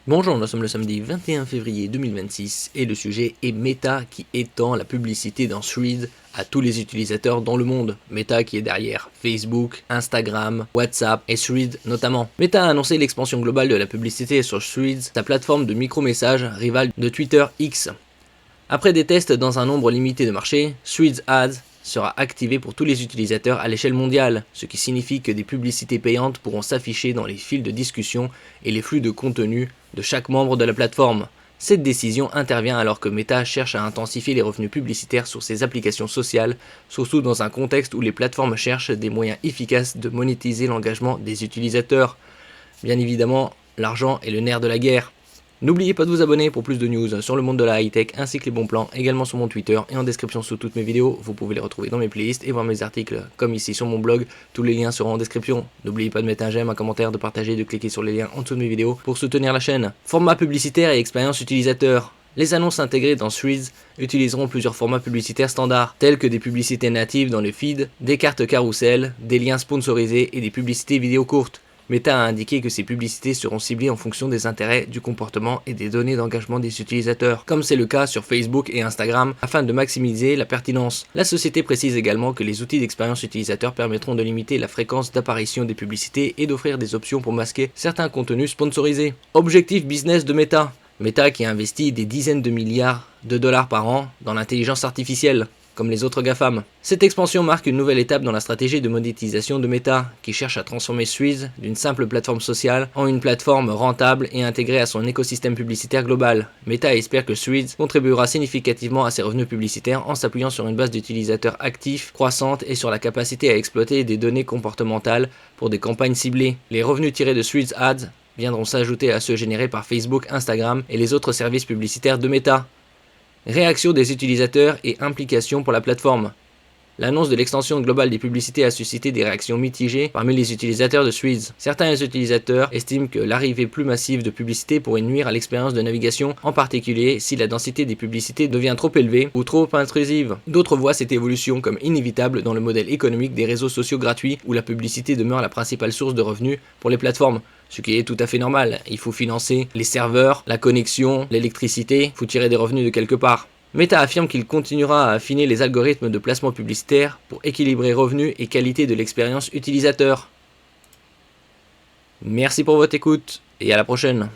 Bonjour, nous sommes le samedi 21 février 2026 et le sujet est Meta qui étend la publicité dans Threads à tous les utilisateurs dans le monde. Meta qui est derrière Facebook, Instagram, WhatsApp et Threads notamment. Meta a annoncé l'expansion globale de la publicité sur Threads, sa plateforme de micro-messages rivale de Twitter X. Après des tests dans un nombre limité de marchés, Threads Ads sera activé pour tous les utilisateurs à l'échelle mondiale, ce qui signifie que des publicités payantes pourront s'afficher dans les fils de discussion et les flux de contenu de chaque membre de la plateforme. Cette décision intervient alors que Meta cherche à intensifier les revenus publicitaires sur ses applications sociales, surtout dans un contexte où les plateformes cherchent des moyens efficaces de monétiser l'engagement des utilisateurs. Bien évidemment, l'argent est le nerf de la guerre. N'oubliez pas de vous abonner pour plus de news sur le monde de la high-tech ainsi que les bons plans, également sur mon Twitter et en description sous toutes mes vidéos. Vous pouvez les retrouver dans mes playlists et voir mes articles comme ici sur mon blog. Tous les liens seront en description. N'oubliez pas de mettre un j'aime, un commentaire, de partager, de cliquer sur les liens en dessous de mes vidéos pour soutenir la chaîne. Format publicitaire et expérience utilisateur. Les annonces intégrées dans Threads utiliseront plusieurs formats publicitaires standards, tels que des publicités natives dans le feed, des cartes carousel, des liens sponsorisés et des publicités vidéo courtes. Meta a indiqué que ces publicités seront ciblées en fonction des intérêts, du comportement et des données d'engagement des utilisateurs, comme c'est le cas sur Facebook et Instagram, afin de maximiser la pertinence. La société précise également que les outils d'expérience utilisateur permettront de limiter la fréquence d'apparition des publicités et d'offrir des options pour masquer certains contenus sponsorisés. Objectif business de Meta. Meta qui investit des dizaines de milliards de dollars par an dans l'intelligence artificielle, comme les autres GAFAM. Cette expansion marque une nouvelle étape dans la stratégie de monétisation de Meta, qui cherche à transformer Threads d'une simple plateforme sociale en une plateforme rentable et intégrée à son écosystème publicitaire global. Meta espère que Threads contribuera significativement à ses revenus publicitaires en s'appuyant sur une base d'utilisateurs actifs, croissante et sur la capacité à exploiter des données comportementales pour des campagnes ciblées. Les revenus tirés de Threads Ads viendront s'ajouter à ceux générés par Facebook, Instagram et les autres services publicitaires de Meta. Réaction des utilisateurs et implications pour la plateforme. L'annonce de l'extension globale des publicités a suscité des réactions mitigées parmi les utilisateurs de Threads. Certains utilisateurs estiment que l'arrivée plus massive de publicités pourrait nuire à l'expérience de navigation, en particulier si la densité des publicités devient trop élevée ou trop intrusive. D'autres voient cette évolution comme inévitable dans le modèle économique des réseaux sociaux gratuits où la publicité demeure la principale source de revenus pour les plateformes. Ce qui est tout à fait normal, il faut financer les serveurs, la connexion, l'électricité, il faut tirer des revenus de quelque part. Meta affirme qu'il continuera à affiner les algorithmes de placement publicitaire pour équilibrer revenus et qualité de l'expérience utilisateur. Merci pour votre écoute et à la prochaine.